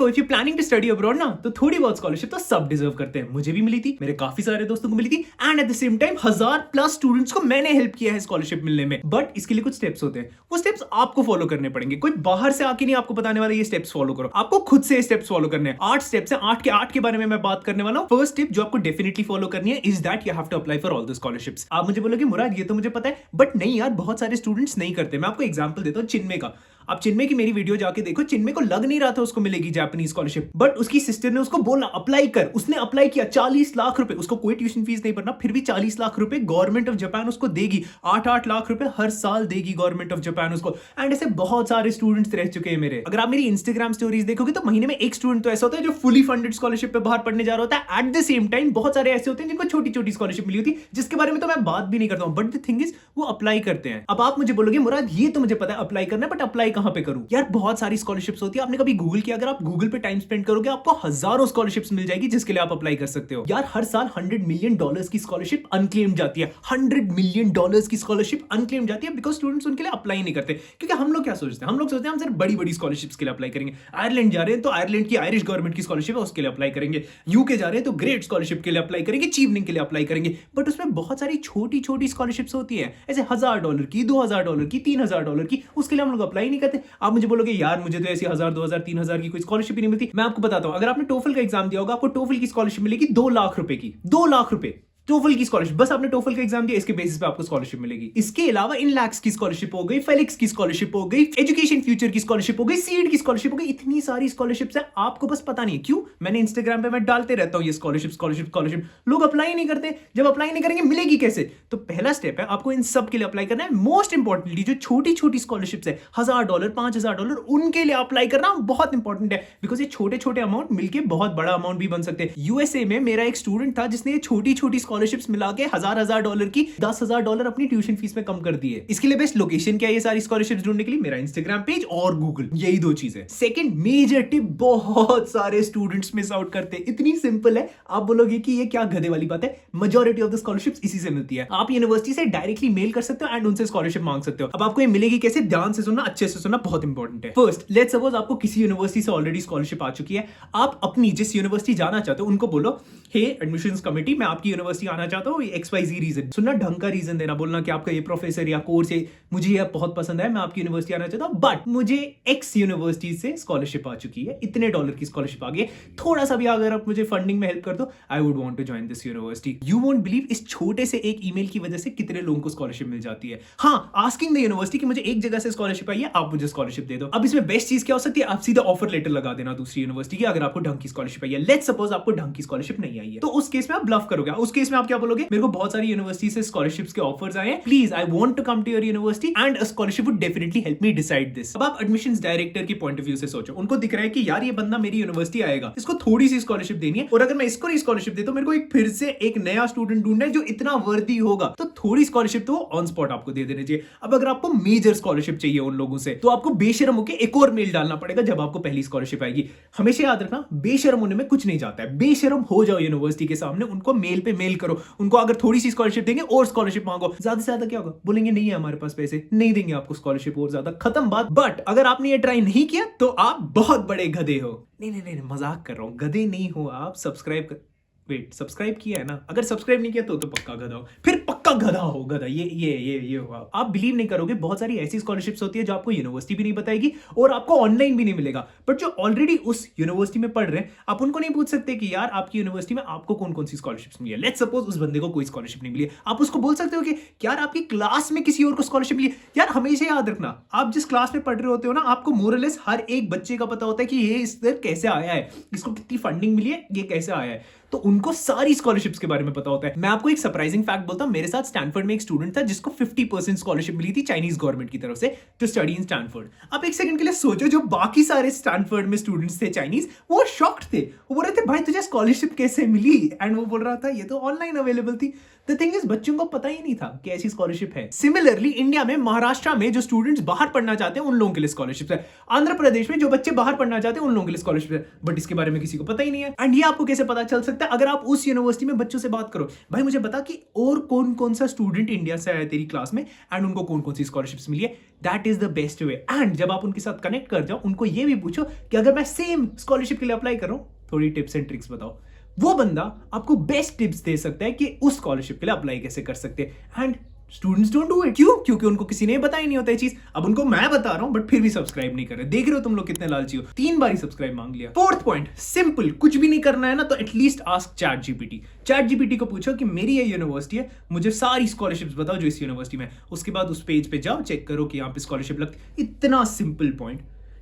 देखो if you planning to study abroad ना तो थोड़ी बहुत स्कॉलरशिप तो सब डिजर्व करते हैं। मुझे भी मिली थी, मेरे काफी सारे दोस्तों को मिली थी and at the same time 1000+ students को मैंने हेल्प किया है स्कॉलरशिप मिलने में। बट इसके लिए कुछ स्टेप्स होते हैं, वो स्टेप्स आपको फॉलो करने पड़ेंगे। कोई बाहर से आके नहीं आपको बताने वाला ये स्टेप्स फॉलो करो, आपको खुद से स्टेप्स फॉलो करने हैं। 8 स्टेप्स हैं, 8 के बारे में मैं बात करने वाला हूं। फर्स्ट स्टेप जो आपको डेफिनेटली फॉलो करनी है is that you have to apply for all the scholarships. आप मुझे बोलोगे मुराद ये तो मुझे पता है, बट नहीं यार, बहुत सारे स्टूडेंट्स नहीं करते। मैं आपको एग्जांपल देता हूं चिन्मय का। आप चिन्मय की मेरी वीडियो जाके देखो, चिन्मय को लग नहीं रहा था उसको मिलेगी जापानीज स्कॉलरशिप, बट उसकी सिस्टर ने उसको बोला अप्लाई कर। उसने अप्लाई किया, 40 लाख रुपए, उसको कोई ट्यूशन फीस नहीं भरना, फिर भी 40 लाख रुपए गवर्नमेंट ऑफ जापान उसको देगी। 8-8 लाख रुपए हर साल देगी गवर्नमेंट ऑफ जापान उसको। एंड ऐसे बहुत सारे स्टूडेंट्स रह चुके हैं मेरे। अगर आप मेरी इंस्टाग्राम स्टोरीज देखोगे तो महीने में एक स्टूडेंट तो ऐसा होता है जो फुली फंडेड स्कॉलरशिप पे बाहर पढ़ने जा रहा होता है। एट द सेम टाइम बहुत सारे ऐसे होते हैं जिनको छोटी छोटी स्कॉलरशिप मिली होती है, जिसके बारे में तो मैं बात भी नहीं करता हूं, बट द थिंग इज वो अप्लाई करते हैं। अब आप मुझे बोलोगे मुराद ये तो मुझे पता है अप्लाई करना है, बट अप्लाई कहां पे करूं? यार बहुत सारी स्कॉलरशिप्स होती है। आपने कभी गूगल किया? अगर आप गूगल पे टाइम स्पेंड करोगे आपको हजारों स्कॉलरशिप्स मिल जाएगी जिसके लिए आप अप्लाई कर सकते हो। यार हर साल $100 मिलियन की स्कॉलरशिप अनक्लेम्ड जाती है। $100 मिलियन की स्कॉलरशिप अनक्लेम्ड जाती है बिकॉज स्टूडेंट्स उनके लिए अप्लाई नहीं करते। क्योंकि हम लोग क्या सोचते हैं, हम लोग सोचते हैं हम सिर्फ बड़ी बड़ी स्कॉलरशिप्स के लिए अप्लाई करेंगे। आयरलैंड जा रहे हैं तो आयरलैंड की आयरिश गवर्नमेंट की स्कॉलरशिप है उसके लिए अप्लाई करेंगे। यूके जा रहे हैं तो ग्रेट स्कॉलरशिप के लिए अप्लाई करेंगे, चीवनिंग के लिए अप्लाई करेंगे। बट उसमें बहुत सारी छोटी छोटी स्कॉलरशिप्स होती है, ऐसे $1000 की, $2000 की, $3000 की, उसके लिए हम लोग अप्लाई नहीं करते। आप मुझे बोलोगे यार मुझे तो ऐसी 1000, 2000, 3000 की कोई स्कॉलरशिप ही नहीं मिलती। मैं आपको बताता हूं, अगर आपने टोफल का एग्जाम दिया होगा आपको टोफल की स्कॉलरशिप मिलेगी 2 लाख रुपए की। 2 लाख रुपए टोफल की स्कॉलरशिप, बस आपने टोफल का एग्जाम दिया, इसके बेसिस पे आपको स्कॉलरशिप मिलेगी। इसके अलावा इन लैक्स की स्कॉलरशिप हो गई, फेलिक्स की स्कॉलरशिप हो गई, एजुकेशन फ्यूचर की स्कॉलरशिप हो गई, सीड की स्कॉलरशिप हो गई। इतनी सारी स्कॉलरशिप्स है, आपको बस पता नहीं क्यों। मैंने इंस्टाग्राम पे मैं डालते रहता हूं ये स्कॉलरशिप स्कॉलरशिप स्कॉलरशिप, लोग अप्लाई नहीं करते। जब अप्लाई नहीं करेंगे मिलेगी कैसे? तो पहला स्टेप है आपको इन सब के लिए अप्लाई करना है। मोस्ट इंपॉर्टेंटली जो छोटी छोटी स्कॉलरशिप्स है, $1000, $5000, उनके लिए अप्लाई करना बहुत इंपॉर्टेंट है, बिकॉज ये छोटे छोटे अमाउंट मिलकर बहुत बड़ा अमाउंट भी बन सकते हैं। यूएसए में मेरा एक स्टूडेंट था जिसने छोटी छोटी स्कॉलरशिप्स मिला के $1000 की $10,000 अपनी ट्यूशन फीस में कम कर दी है। इसके लिए बेस्ट लोकेशन क्या है ये सारी स्कॉलरशिप्स ढूंढने के लिए? मेरा इंस्टाग्राम पेज और गूगल, यही 2 चीजें। सेकंड मेजर टिप बहुत सारे स्टूडेंट्स मिस आउट करते हैं, इतनी सिंपल है। आप बोलोगे कि ये क्या गधे वाली बात है, मेजॉरिटी ऑफ द स्कॉलरशिप्स इसी से मिलती है। आप यूनिवर्सिटी से डायरेक्टली मेल कर सकते हो एंड उनसे स्कॉलरशिप मांग सकते हो। अब आपको ये मिलेगी कैसे? ध्यान से सुनना, अच्छे से सुनना, बहुत इंपॉर्टेंट है। फर्स्ट लेट्स सपोज आपको किसी यूनिवर्सिटी से ऑलरेडी स्कॉलरशिप आ चुकी है। आप अपनी जिस यूनिवर्सिटी जाना चाहते हो उनको बोलो हे एडमिशंस कमिटी मैं आपकी यूनिवर्सिटी आना चाहता हूँ, XYZ रीजन। सुनना, ढंग का रीजन देना, बोलना कि आपका ये प्रोफेसर या कोर्स है मुझे ये बहुत पसंद है, मैं आपकी यूनिवर्सिटी आना चाहता हूँ, बट मुझे X यूनिवर्सिटी से स्कॉलरशिप आ चुकी है, इतने डॉलर की स्कॉलरशिप आ गई है, थोड़ा सा भी अगर आप मुझे फंडिंग में हेल्प कर दो, I would want to join this university. You won't believe इस छोटे से एक ईमेल की वजह से कितने लोगों को स्कॉलरशिप मिल जाती है। हाँ, आस्किंग द यूनिवर्सिटी कि मुझे एक जगह से स्कॉलरशिप आई है, आप मुझे स्कॉलरशिप दे दो। अब इसमें बेस्ट चीज क्या हो सकती है? आप सीधा ऑफर लेटर लगा देना दूसरी यूनिवर्सिटी की, अगर आपको ढंग की स्कॉलरशिप आई है। लेट्स सपोज आपको ढंग की स्कॉलरशिप नहीं आई है, तो उस केस में आप ब्लफ करोगे। उस केस में आप क्या बोलोगे? मेरे को बहुत सारी यूनिवर्सिटी से स्कॉलरशिप्स के ऑफर्स आए हैं, please I want to come to your university and a scholarship would definitely help me decide this. अब आप एडमिशंस डायरेक्टर की पॉइंट ऑफ व्यू से सोचो, उनको दिख रहा है कि यार ये बंदा मेरी यूनिवर्सिटी आएगा, इसको थोड़ी सी स्कॉलरशिप देनी है, और अगर मैं इसको नहीं स्कॉलरशिप देता हूं, मेरे को एक फिर से एक नया स्टूडेंट ढूंढना है जो इतना वर्दी होगा, तो थोड़ी स्कॉलरशिप तो ऑन स्पॉट आपको दे देनी चाहिए। अब अगर आपको मेजर स्कॉलरशिप चाहिए उन लोगों से, तो आपको बेशरम होकर एक और मेल डालना पड़ेगा जब आपको पहली स्कॉलरशिप आएगी। हमेशा याद रखना, बेशरम होने में कुछ नहीं जाता है। बेशरम हो जाओ यूनिवर्सिटी के सामने, उनको मेल पे मेल करो, उनको अगर थोड़ी सी स्कॉलरशिप देंगे और स्कॉलरशिप मांगो। ज्यादा से ज्यादा क्या होगा? बोलेंगे नहीं है हमारे पास पैसे, नहीं देंगे आपको स्कॉलरशिप, और ज्यादा, खत्म बात। बट अगर आपने ये ट्राई नहीं किया तो आप बहुत बड़े गधे हो। नहीं नहीं नहीं, मजाक कर रहा हूं, गधे नहीं हो आप। सब्सक्राइब किया है ना? अगर सब्सक्राइब नहीं किया तो पक्का गधा हो, फिर पक्का गधा हो, गधा। ये हुआ। आप बिलीव नहीं करोगे, बहुत सारी ऐसी स्कॉलरशिप्स होती है जो आपको यूनिवर्सिटी भी नहीं बताएगी और आपको ऑनलाइन भी नहीं मिलेगा, बट जो ऑलरेडी उस यूनिवर्सिटी में पढ़ रहे हैं, आप उनको नहीं पूछ सकते कि यार आपकी यूनिवर्सिटी में आपको कौन कौन सी स्कॉलरशिप्स मिली है। लेट्स सपोज उस बंदे को कोई स्कॉलरशिप नहीं मिली है, आप उसको बोल सकते हो कि यार आपकी क्लास में किसी और को स्कॉलरशिप मिली है। यार हमेशा याद रखना, आप जिस क्लास में पढ़ रहे होते हो ना, आपको मोरलेस हर एक बच्चे का पता होता है कि ये इस तरह कैसे आया है, इसको कितनी फंडिंग मिली है, ये कैसे आया है, तो उनको सारी स्कॉलरशिप्स के बारे में पता होता है। मैं आपको एक सरप्राइजिंग फैक्ट बोलता हूं, मेरे साथ स्टैनफोर्ड में एक स्टूडेंट था जिसको 50% स्कॉलरशिप मिली थी चाइनीज गवर्नमेंट की तरफ से टू स्टडी इन स्टैनफोर्ड। अब एक सेकंड के लिए सोचो, जो बाकी सारे स्टैनफोर्ड में स्टूडेंट्स थे चाइनीज, वो शॉक्ड थे, वो बोल रहे थे भाई तुझे स्कॉलरशिप कैसे मिली, एंड वो बोल रहा था ये तो ऑनलाइन अवेलेबल थी। द थिंग इज बच्चों को पता ही नहीं था कि ऐसी स्कॉलरशिप है। सिमिलरली इंडिया में महाराष्ट्र में जो स्टूडेंट्स बाहर पढ़ना चाहते हैं उन लोगों के लिए स्कॉलरशिप है। आंध्र प्रदेश में जो बच्चे बाहर पढ़ना चाहते हैं उन लोगों के लिए स्कॉलरशिप है, बट इसके बारे में किसी को पता ही नहीं है। एंड ये आपको कैसे पता चल सकता है? अगर आप उस यूनिवर्सिटी में बच्चों से बात करो, भाई मुझे बता कि और कौन कौन सा स्टूडेंट इंडिया से आया तेरी क्लास में एंड उनको कौन कौन सी स्कॉलरशिप्स मिली है। That is the best way. And जब आप उनके साथ कनेक्ट कर जाओ, उनको ये भी पूछो कि अगर मैं सेम स्कॉलरशिप के लिए अप्लाई कर रहा हूं, थोड़ी टिप्स एंड ट्रिक्स बताओ। वो बंदा आपको बेस्ट टिप्स दे सकता है कि उस स्कॉलरशिप के लिए अप्लाई कैसे कर सकते हैं। And students don't do it. क्यों? क्योंकि उनको किसी ने बताया नहीं होता ये चीज। अब उनको मैं बता रहा हूं बट फिर भी सब्सक्राइब नहीं कर रहे। देख रहे हो तुम लोग कितने लालची हो, 3 बार ही सब्सक्राइब मांग लिया। फोर्थ पॉइंट, सिंपल, कुछ भी नहीं करना है ना तो at least ask chat GPT. Chat GPT को पूछो कि मेरी ये यूनिवर्सिटी है, मुझे सारी स्कॉलरशिप्स बताओ जो इस यूनिवर्सिटी में। उसके बाद उस पेज पे जाओ, चेक करो कि यहाँ पे स्कॉलरशिप लगती। इतना सिंपल पॉइंट,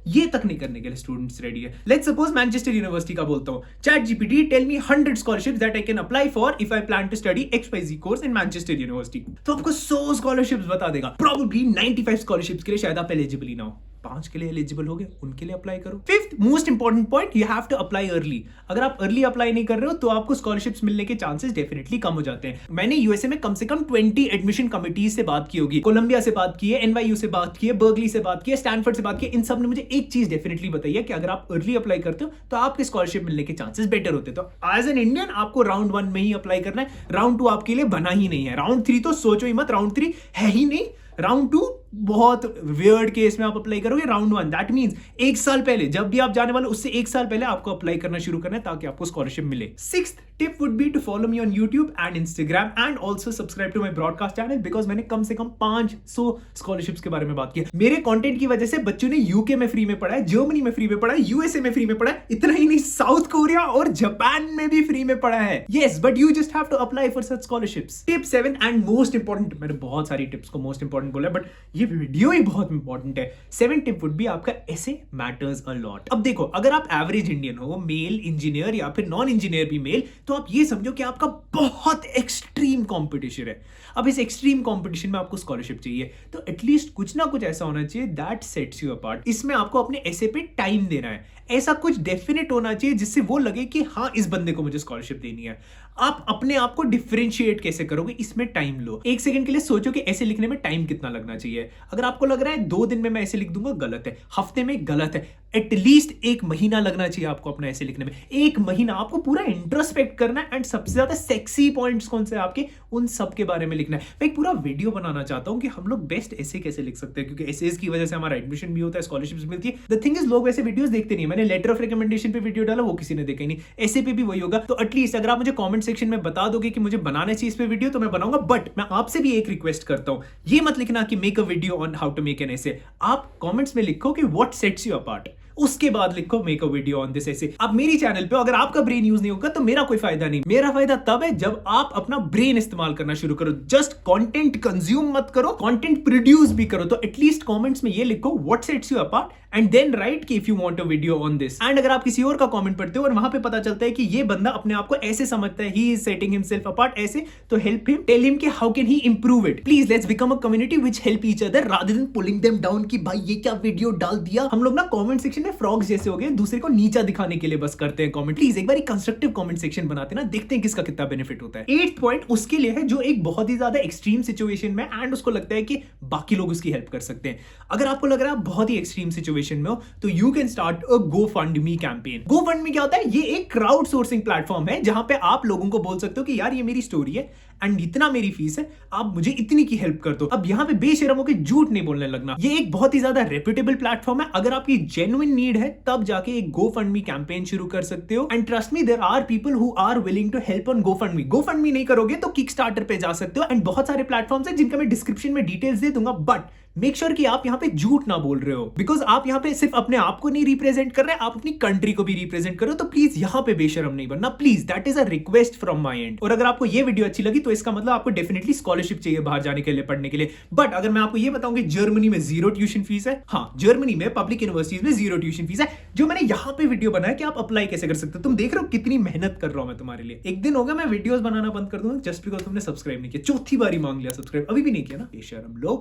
ये तक नहीं करने के लिए स्टूडेंट्स रेडी है। लेट्स सपोज मैनचेस्टर यूनिवर्सिटी का बोलता हूं, ChatGPT tell me 100 scholarships that I can apply for if I plan to study XYZ course in Manchester University। तो आपको 100 scholarships बता देगा। Probably 95 scholarships के लिए शायद आप एलिजिबल ही ना हो, 5 के लिए एलिजिबल हो गए, उनके लिए अप्लाई करो। Fifth most important point, you have to apply early. अगर आप अर्ली अप्लाई नहीं कर रहे हो तो आपको स्कॉलरशिप्स मिलने के चांसेस डेफिनेटली कम हो जाते हैं। मैंने यूएसए में कम से कम 20 एडमिशन कमिटीज से बात की होगी, कोलंबिया से बात की है, एनवाईयू से बात की है, बर्कली से बात की है, स्टैनफोर्ड से बात की है। इन सब ने मुझे एक चीज डेफिनेटली बताई है कि अगर आप अर्ली अप्लाई करते हो तो आपके स्कॉलरशिप मिलने के चांसेस बेटर होते हैं। तो एज एन इंडियन आपको राउंड 1 में ही अप्लाई करना है। राउंड 2 आपके लिए बना ही नहीं है। राउंड 3 तो सोचो ही मत, राउंड 3 है ही नहीं। राउंड 2 बहुत वियर्ड केस में आप अप्लाई करोगे। राउंड 1 दैट मींस 1 साल पहले, जब भी आप जाने वाले उससे 1 साल पहले आपको अप्लाई करना शुरू करना है ताकि आपको स्कॉलरशिप मिले। Sixth tip would be to follow me on YouTube and Instagram and also subscribe to my broadcast channel, because मैंने कम से कम 500 स्कॉलरशिप्स के बारे में बात की। मेरे कंटेंट की वजह से बच्चों ने यूके में फ्री में पढ़ा है, जर्मनी में फ्री में पढ़ा है, यूएसए में फ्री में पढ़ा है, इतना ही नहीं साउथ कोरिया और जापान में भी फ्री में पढ़ा है। Yes, but you just have to apply for such scholarships. Tip 7 and most important, मैंने बहुत सारी टिप्स को मोस्ट इंपॉर्टेंट बोला बट ये वीडियो ही बहुत इंपॉर्टेंट है। 7 टिप वुड बी आपका ऐसे मैटर्स अ लॉट। अब देखो, अगर आप एवरेज इंडियन हो, मेल इंजीनियर या फिर नॉन इंजीनियर भी मेल, तो आप ये समझो कि आपका बहुत एक्सट्रीम कंपटीशन है। अब इस एक्सट्रीम कंपटीशन में आपको स्कॉलरशिप चाहिए तो एटलीस्ट कुछ ना कुछ ऐसा होना चाहिए दैट सेट्स यू अपार्ट। इसमें आपको अपने ऐसे पे टाइम देना है। ऐसा कुछ डेफिनेट होना चाहिए जिससे वो लगे कि हाँ इस बंदे को मुझे स्कॉलरशिप देनी है। आप अपने आप को डिफरेंशिएट कैसे करोगे? इसमें टाइम लो। 1 सेकंड के लिए सोचो कि ऐसे लिखने में टाइम कितना लगना चाहिए। अगर आपको लग रहा है 2 दिन में मैं ऐसे लिख दूंगा, गलत है। हफ्ते में गलत है। एटलीस्ट 1 महीना लगना चाहिए आपको अपना ऐसे लिखने में। 1 महीना आपको पूरा इंट्रोस्पेक्ट करना है एंड सबसे ज्यादा सेक्सी पॉइंट्स कौन से आपके, उन सब के बारे में लिखना है। मैं एक पूरा वीडियो बनाना चाहता हूं कि हम लोग बेस्ट ऐसे कैसे लिख सकते हैं, क्योंकि एसेज की वजह से हमारा एडमिशन भी होता है, स्कॉलरशिप्स मिलती है। द थिंग इज, लोग वैसे वीडियोस देखते नहीं। मैंने लेटर ऑफ रिकमेंडेशन पे वीडियो डाला, वो किसी ने देखा ही नहीं। ऐसे पे भी वही होगा। तो एटलीस्ट अगर आप मुझे कमेंट सेक्शन में बता दोगे कि मुझे बनाना चाहिए इस पे वीडियो तो मैं बनाऊंगा। बट मैं आपसे भी एक रिक्वेस्ट करता हूं, ये मत लिखना कि make a video on how to make an essay. आप कमेंट्स में लिखो कि व्हाट सेट्स यू अपार्ट, उसके बाद लिखो make a video on this ऐसे। अब मेरी चैनल पे अगर आपका ब्रेन यूज नहीं होगा तो मेरा कोई फायदा नहीं। मेरा फायदा तब है जब आप अपना ब्रेन इस्तेमाल करना शुरू करो। जस्ट कंटेंट कंज्यूम मत करो, कंटेंट प्रोड्यूस भी करो। तो एटलीस्ट कमेंट्स में ये लिखो what sets you apart and then write कि if you want a video on this. And अगर आप किसी और का कमेंट पढ़ते हो और वहां पे पता चलता है कि ये बंदा अपने आप को ऐसे समझता है, he is setting himself apart ऐसे, तो हेल्प हिम, टेल हिम कि how can he improve it. Please let's become a community which help each other rather than pulling them down कि भाई ये क्या वीडियो डाल दिया। हम लोग ना कमेंट सेक्शन में फ्रॉग्स जैसे हो गए, दूसरे को नीचा दिखाने के लिए बस करते हैं कमेंट। प्लीज एक बार कंस्ट्रक्टिव कमेंट सेक्शन बनाते ना, देखते हैं किसका कितना बेनिफिट होता है। 8th पॉइंट उसके लिए है जो एक बहुत ही ज्यादा एक्सट्रीम सिचुएशन में एंड उसको लगता है कि बाकी लोग उसकी हेल्प कर सकते हैं। अगर आपको लग रहा है आप बहुत ही एक्सट्रीम सिचुएशन में हो तो you can start a GoFundMe campaign. GoFundMe क्या होता है? ये एक क्राउड सोर्सिंग प्लेटफॉर्म है जहां पे आप लोगों को बोल सकते हो कि यार ये मेरी स्टोरी है एंड इतना मेरी फीस है, आप मुझे इतनी की हेल्प कर दो। अब यहाँ पे बेशरम होकर झूठ नहीं बोलने लगना। ये एक बहुत ही ज्यादा रेप्यूटेबल प्लेटफॉर्म है। अगर आपकी जेन्युइन नीड है तब जाके एक GoFundMe कैंपेन शुरू कर सकते हो। And trust me, there are people who are willing to help on GoFundMe। GoFundMe नहीं करोगे तो किकस्टार्टर पे जा सकते हो। एंड बहुत सारे प्लेटफॉर्म्स हैं जिनका मैं डिस्क्रिप्शन में डिटेल्स दे दूंगा। बट मेक श्योर कि आप यहाँ पे झूठ ना बोल रहे हो, बिकॉज आप यहाँ पे सिर्फ अपने आप को नहीं रिप्रेजेंट कर रहे, आप अपनी कंट्री को भी रिप्रेजेंट करो। तो प्लीज यहाँ पे बेशरम नहीं बनना, please. That is a request from my and. और अगर आपको ये वीडियो अच्छी लगी तो इसका मतलब आपको डेफिनेटली स्कॉलरशिप चाहिए बाहर जाने के लिए, पढ़ने के लिए। बट अगर मैं आपको ये बताऊं कि जर्मनी में 0 ट्यूशन फीस है, हाँ जर्मनी में पब्लिक यूनिवर्सिटीज में 0 ट्यूशन फीस है, जो मैंने यहाँ पे वीडियो बनाया कि आप अप्लाई कैसे कर सकते हो। तुम देख रहे हो कितनी मेहनत कर रहा हूं मैं तुम्हारे लिए। एक दिन होगा मैं वीडियोस बनाना बंद कर दूंगा जस्ट बिकॉज तुमने सब्सक्राइब नहीं किया। चौथी बारी मांग लिया सब्सक्राइब, अभी भी नहीं किया ना, बेशरम लोग।